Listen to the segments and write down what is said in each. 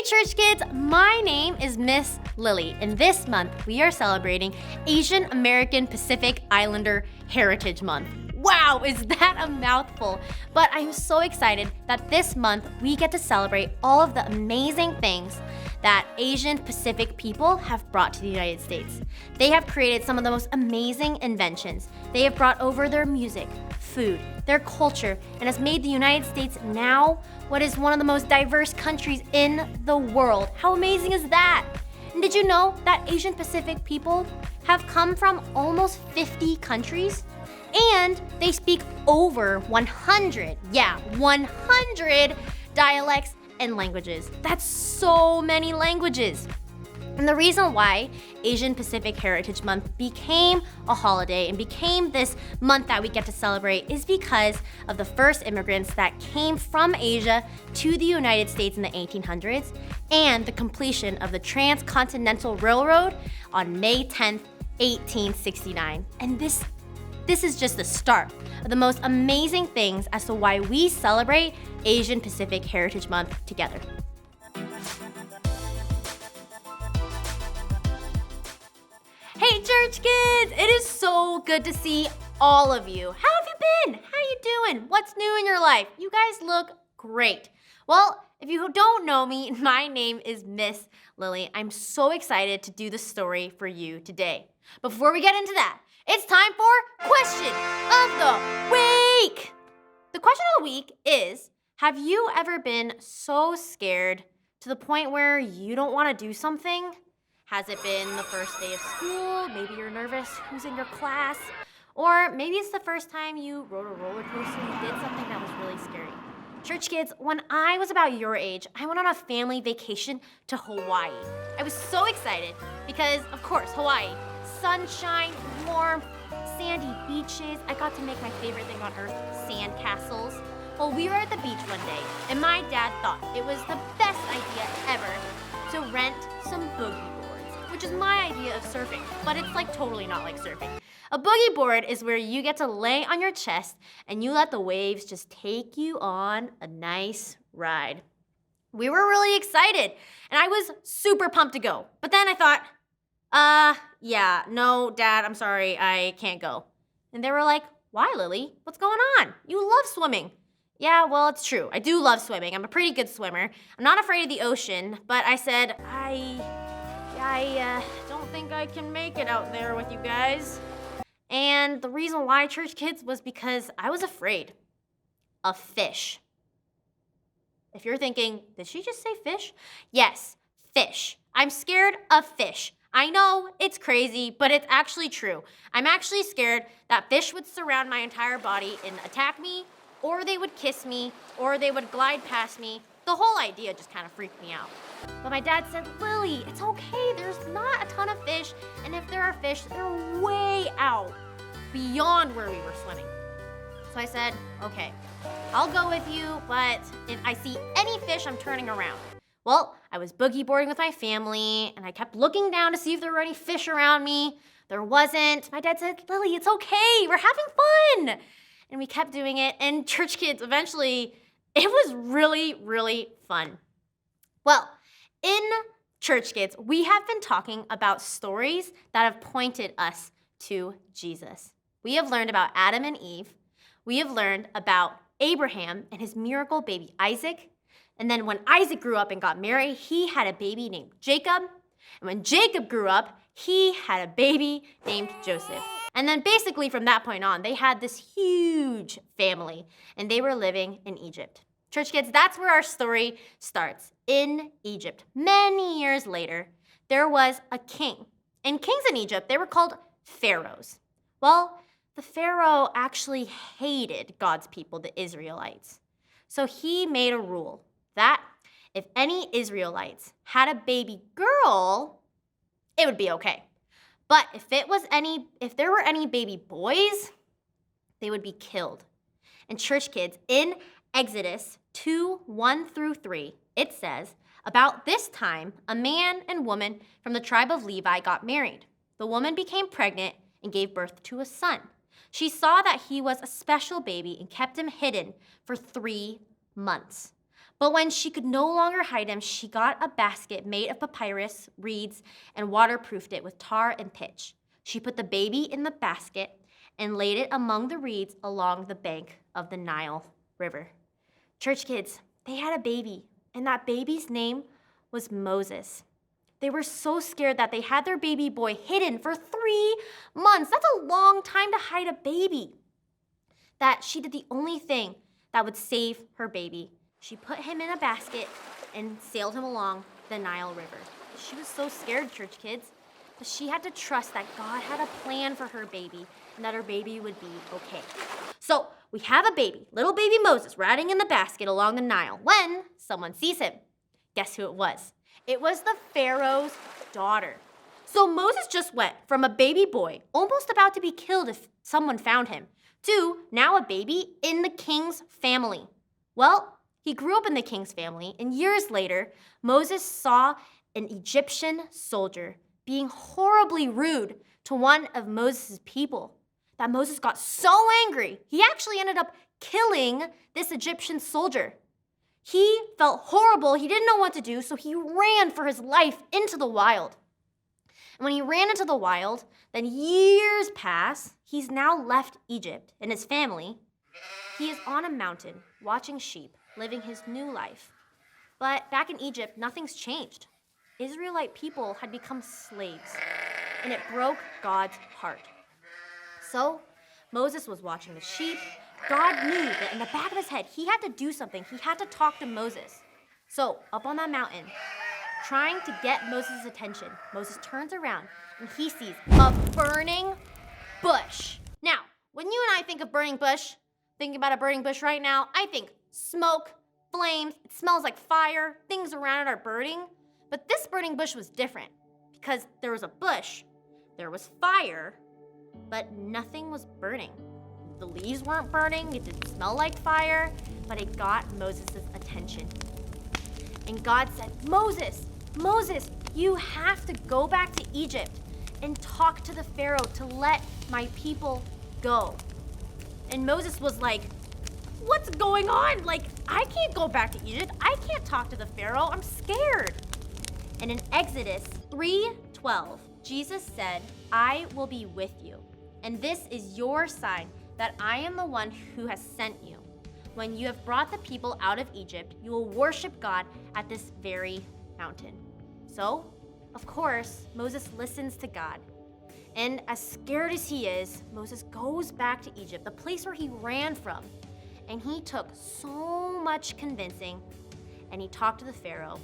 Church Kids, my name is Miss Lily, and this month we are celebrating Asian American Pacific Islander Heritage Month. Wow, is that a mouthful? But I'm so excited that this month we get to celebrate all of the amazing things that Asian Pacific people have brought to the United States. They have created some of the most amazing inventions. They have brought over their music, food, their culture, and has made the United States now what is one of the most diverse countries in the world. How amazing is that? And did you know that Asian Pacific people have come from almost 50 countries? And they speak over 100 dialects and languages. That's so many languages. And the reason why Asian Pacific Heritage Month became a holiday and became this month that we get to celebrate is because of the first immigrants that came from Asia to the United States in the 1800s and the completion of the Transcontinental Railroad on May 10th, 1869. And this is just the start of the most amazing things as to why we celebrate Asian Pacific Heritage Month together. Hey Church Kids, it is so good to see all of you. How have you been? How you doing? What's new in your life? You guys look great. Well, if you don't know me, my name is Miss Lily. I'm so excited to do the story for you today. Before we get into that, it's time for Question of the Week. The question of the week is, have you ever been so scared to the point where you don't want to do something? Has it been the first day of school? Maybe you're nervous who's in your class. Or maybe it's the first time you rode a roller coaster and you did something that was really scary. Church Kids, when I was about your age, I went on a family vacation to Hawaii. I was so excited because, of course, Hawaii. Sunshine, warm, sandy beaches. I got to make my favorite thing on earth, sand castles. Well, we were at the beach one day, and my dad thought it was the best idea ever to rent some boogie boards, which is my idea of surfing, but it's like totally not like surfing. A boogie board is where you get to lay on your chest and you let the waves just take you on a nice ride. We were really excited, and I was super pumped to go. But then I thought, no, Dad, I'm sorry, I can't go. And they were like, why, Lily? What's going on? You love swimming. Yeah, well, it's true. I do love swimming. I'm a pretty good swimmer. I'm not afraid of the ocean, but I said, I don't think I can make it out there with you guys. And the reason why, Church Kids, was because I was afraid of fish. If you're thinking, did she just say fish? Yes, fish. I'm scared of fish. I know, it's crazy, but it's actually true. I'm actually scared that fish would surround my entire body and attack me, or they would kiss me, or they would glide past me. The whole idea just kind of freaked me out. But my dad said, Lily, it's okay. There's not a ton of fish, and if there are fish, they're way out beyond where we were swimming. So I said, okay, I'll go with you, but if I see any fish, I'm turning around. Well, I was boogie boarding with my family, and I kept looking down to see if there were any fish around me. There wasn't. My dad said, Lily, it's okay. We're having fun. And we kept doing it, and Church Kids, eventually, it was really, really fun. Well, in Church Kids, we have been talking about stories that have pointed us to Jesus. We have learned about Adam and Eve. We have learned about Abraham and his miracle baby Isaac. And then when Isaac grew up and got married, he had a baby named Jacob. And when Jacob grew up, he had a baby named Joseph. And then basically from that point on, they had this huge family, and they were living in Egypt. Church Kids, that's where our story starts, in Egypt. Many years later, there was a king. And kings in Egypt, they were called pharaohs. Well, the pharaoh actually hated God's people, the Israelites. So he made a rule that if any Israelites had a baby girl, it would be okay. But if there were any baby boys, they would be killed. And Church Kids, in Exodus 2:1-3, it says, about this time, a man and woman from the tribe of Levi got married. The woman became pregnant and gave birth to a son. She saw that he was a special baby and kept him hidden for 3 months. But when she could no longer hide him, she got a basket made of papyrus, reeds, and waterproofed it with tar and pitch. She put the baby in the basket and laid it among the reeds along the bank of the Nile River. Church kids, they had a baby, and that baby's name was Moses. They were so scared that they had their baby boy hidden for 3 months. That's a long time to hide a baby. That she did the only thing that would save her baby. She put him in a basket and sailed him along the Nile River. She was so scared, church kids, but she had to trust that God had a plan for her baby and that her baby would be okay. So we have a baby, little baby Moses, riding in the basket along the Nile when someone sees him. Guess who it was? It was the Pharaoh's daughter. So Moses just went from a baby boy, almost about to be killed if someone found him, to now a baby in the king's family. Well, he grew up in the king's family, and years later, Moses saw an Egyptian soldier being horribly rude to one of Moses' people that Moses got so angry, he actually ended up killing this Egyptian soldier. He felt horrible, he didn't know what to do, so he ran for his life into the wild. And when he ran into the wild, then years pass, he's now left Egypt and his family. He is on a mountain watching sheep, living his new life. But back in Egypt, nothing's changed. Israelite people had become slaves, and it broke God's heart. So Moses was watching the sheep. God knew that in the back of his head, he had to do something. He had to talk to Moses. So up on that mountain, trying to get Moses' attention, Moses turns around and he sees a burning bush. Now, when you and I think of burning bush, thinking about a burning bush right now, I think smoke, flames, it smells like fire, things around it are burning. But this burning bush was different because there was a bush, there was fire, but nothing was burning. The leaves weren't burning, it didn't smell like fire, but it got Moses' attention. And God said, Moses, you have to go back to Egypt and talk to the Pharaoh to let my people go. And Moses was like, what's going on? Like, I can't go back to Egypt. I can't talk to the Pharaoh. I'm scared. And in Exodus 3:12, Jesus said, I will be with you. And this is your sign that I am the one who has sent you. When you have brought the people out of Egypt, you will worship God at this very mountain. So, of course, Moses listens to God. And as scared as he is, Moses goes back to Egypt, the place where he ran from. And he took so much convincing, and he talked to the Pharaoh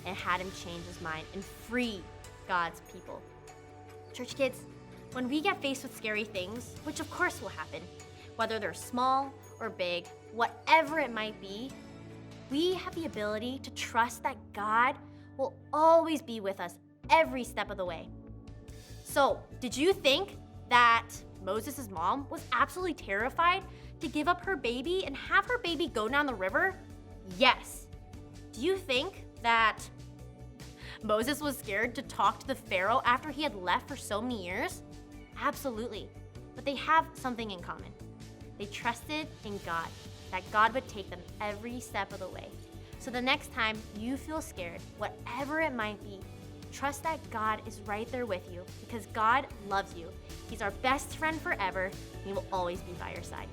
and had him change his mind and free God's people. Church kids, when we get faced with scary things, which of course will happen, whether they're small or big, whatever it might be, we have the ability to trust that God will always be with us every step of the way. So, did you think that Moses' mom was absolutely terrified to give up her baby and have her baby go down the river? Yes. Do you think that Moses was scared to talk to the Pharaoh after he had left for so many years? Absolutely. But they have something in common. They trusted in God, that God would take them every step of the way. So the next time you feel scared, whatever it might be, trust that God is right there with you because God loves you. He's our best friend forever, and he will always be by your side.